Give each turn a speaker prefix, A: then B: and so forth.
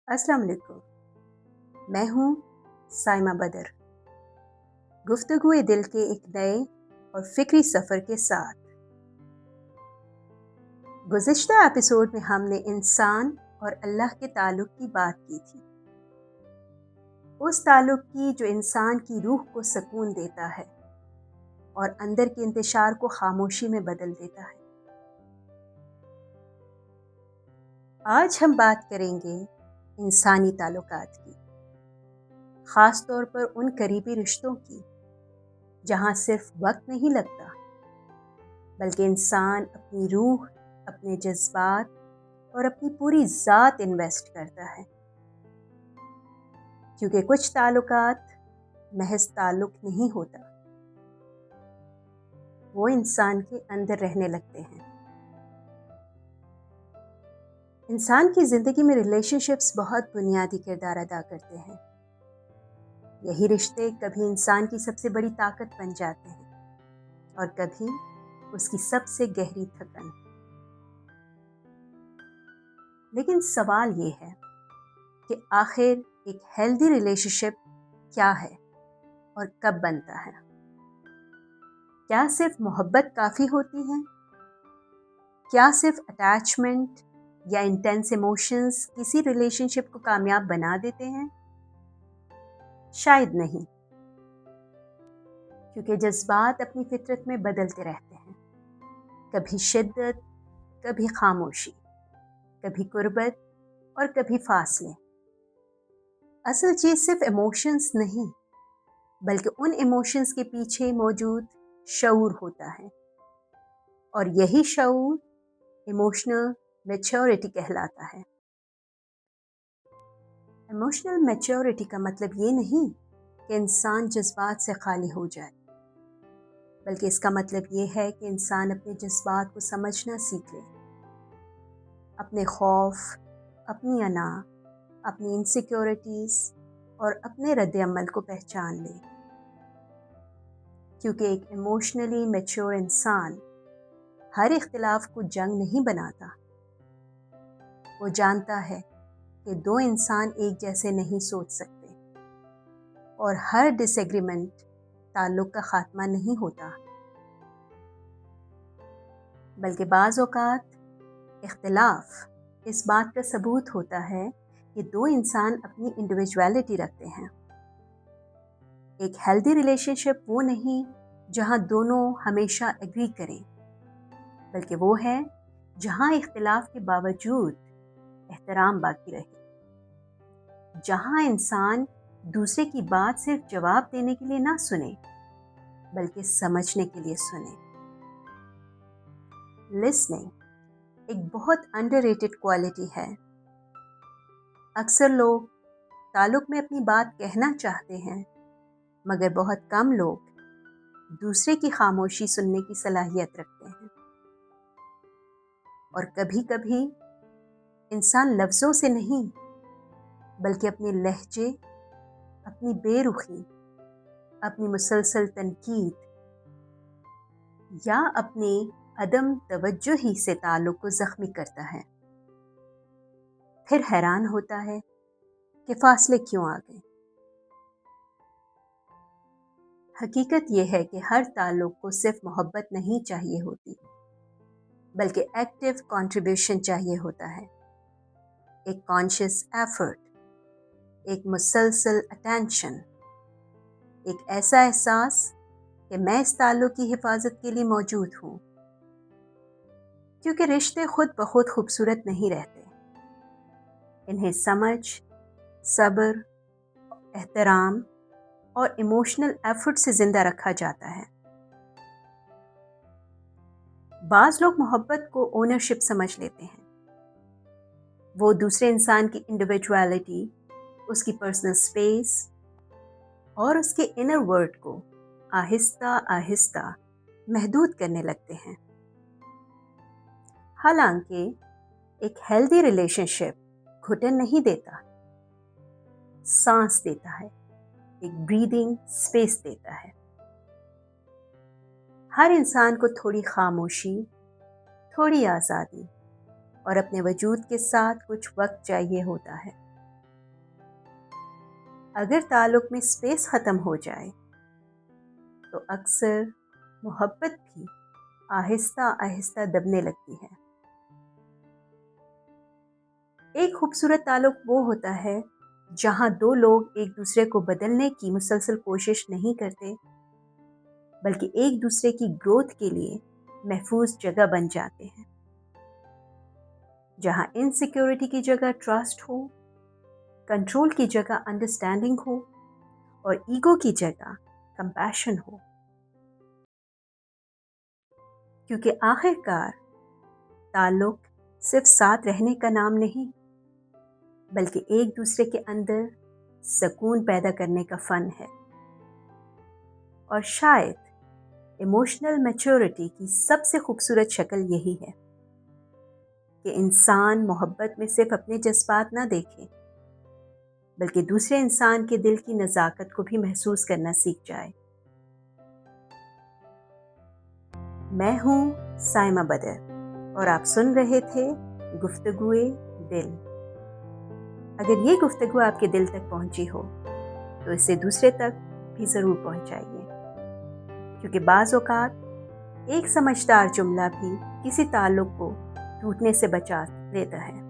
A: अस्सलाम वालेकुम। मैं हूँ साइमा बदर। गुफ्तगू दिल के एक नए और फिक्री सफ़र के साथ। गुज़िश्ता एपिसोड में हमने इंसान और अल्लाह के ताल्लुक़ की बात की थी, उस ताल्लुक़ की जो इंसान की रूह को सुकून देता है और अंदर के इंतशार को खामोशी में बदल देता है। आज हम बात करेंगे इंसानी ताल्लुकात की, ख़ास तौर पर उन करीबी रिश्तों की जहाँ सिर्फ वक्त नहीं लगता बल्कि इंसान अपनी रूह, अपने जज्बात और अपनी पूरी ज़ात इन्वेस्ट करता है। क्योंकि कुछ ताल्लुकात महज ताल्लुक नहीं होता, वो इंसान के अंदर रहने लगते हैं। इंसान की ज़िंदगी में रिलेशनशिप्स बहुत बुनियादी किरदार अदा करते हैं। यही रिश्ते कभी इंसान की सबसे बड़ी ताकत बन जाते हैं और कभी उसकी सबसे गहरी थकन। लेकिन सवाल ये है कि आखिर एक हेल्दी रिलेशनशिप क्या है और कब बनता है? क्या सिर्फ मोहब्बत काफ़ी होती है? क्या सिर्फ अटैचमेंट या इंटेंस इमोशंस किसी रिलेशनशिप को कामयाब बना देते हैं? शायद नहीं, क्योंकि जज्बात अपनी फितरत में बदलते रहते हैं। कभी शिद्दत, कभी खामोशी, कभी कुर्बत और कभी फासले। असल चीज़ सिर्फ इमोशंस नहीं, बल्कि उन इमोशंस के पीछे मौजूद शऊर होता है, और यही शऊर इमोशनल मैच्योरिटी कहलाता है। इमोशनल मैच्योरिटी का मतलब ये नहीं कि इंसान जज्बात से खाली हो जाए, बल्कि इसका मतलब ये है कि इंसान अपने जज्बात को समझना सीख ले, अपने खौफ, अपनी अना, अपनी इनसिक्योरिटीज़ और अपने रद्द-ए-अमल को पहचान ले। क्योंकि एक इमोशनली मैच्योर इंसान हर इख्तिलाफ को जंग नहीं बनाता। वो जानता है कि दो इंसान एक जैसे नहीं सोच सकते और हर डिसएग्रीमेंट ताल्लुक़ का ख़ात्मा नहीं होता, बल्कि बाज़ औक़ात इख्तिलाफ़ इस बात का सबूत होता है कि दो इंसान अपनी इंडिविजुअलिटी रखते हैं। एक हेल्दी रिलेशनशिप वो नहीं जहाँ दोनों हमेशा एग्री करें, बल्कि वो है जहाँ इख्तिलाफ के बावजूद एहतराम बाकी रहे, जहाँ इंसान दूसरे की बात सिर्फ जवाब देने के लिए ना सुने, बल्कि समझने के लिए सुने। लिसनिंग एक बहुत अंडररेटेड क्वालिटी है। अक्सर लोग ताल्लुक़ में अपनी बात कहना चाहते हैं, मगर बहुत कम लोग दूसरे की खामोशी सुनने की सलाहियत रखते हैं। और कभी कभी इंसान लफ्ज़ों से नहीं, बल्कि अपने लहजे, अपनी बेरुखी, अपनी मुसलसल तनकीद या अपनी अदम तवज्जुही से ताल्लुक़ को ज़ख्मी करता है। फिर हैरान होता है कि फासले क्यों आ गए। हकीकत यह है कि हर ताल्लुक़ को सिर्फ मोहब्बत नहीं चाहिए होती, बल्कि एक्टिव कंट्रीब्यूशन चाहिए होता है। एक कॉन्शियस एफर्ट, एक मुसलसल अटेंशन, एक ऐसा एहसास कि मैं इस ताल्लुक़ की हिफाजत के लिए मौजूद हूँ। क्योंकि रिश्ते खुद ब खुद खूबसूरत नहीं रहते, इन्हें समझ, सब्र, एहतराम और इमोशनल एफर्ट से ज़िंदा रखा जाता है। बाज़ लोग मोहब्बत को ओनरशिप समझ लेते हैं। वो दूसरे इंसान की इंडिविजुअलिटी, उसकी पर्सनल स्पेस और उसके इनर वर्ल्ड को आहिस्ता आहिस्ता महदूद करने लगते हैं। हालांकि एक हेल्दी रिलेशनशिप घुटन नहीं देता, सांस देता है, एक ब्रीदिंग स्पेस देता है। हर इंसान को थोड़ी खामोशी, थोड़ी आज़ादी और अपने वजूद के साथ कुछ वक्त चाहिए होता है। اگر تعلق میں اسپیس ختم ہو جائے تو اکثر محبت بھی آہستہ آہستہ دبنے لگتی ہے۔ ایک خوبصورت تعلق وہ ہوتا ہے جہاں دو لوگ ایک دوسرے کو بدلنے کی مسلسل کوشش نہیں کرتے، بلکہ ایک دوسرے کی گروتھ کے لیے محفوظ جگہ بن جاتے ہیں، جہاں انسیکیورٹی کی جگہ ٹرسٹ ہو، کنٹرول کی جگہ انڈرسٹینڈنگ ہو، اور ایگو کی جگہ کمپیشن ہو۔ کیونکہ آخر کار تعلق صرف ساتھ رہنے کا نام نہیں، بلکہ ایک دوسرے کے اندر سکون پیدا کرنے کا فن ہے۔ اور شاید ایموشنل میچورٹی کی سب سے خوبصورت شکل یہی ہے کہ انسان محبت میں صرف اپنے جذبات نہ دیکھے، بلکہ دوسرے انسان کے دل کی نزاکت کو بھی محسوس کرنا سیکھ جائے۔ میں ہوں سائمہ بدر اور آپ سن رہے تھے گفتگوئے دل۔ اگر یہ گفتگو آپ کے دل تک پہنچی ہو تو اسے دوسرے تک بھی ضرور پہنچائیے، کیونکہ بعض اوقات ایک سمجھدار جملہ بھی کسی تعلق کو ٹوٹنے سے بچا لیتا ہے۔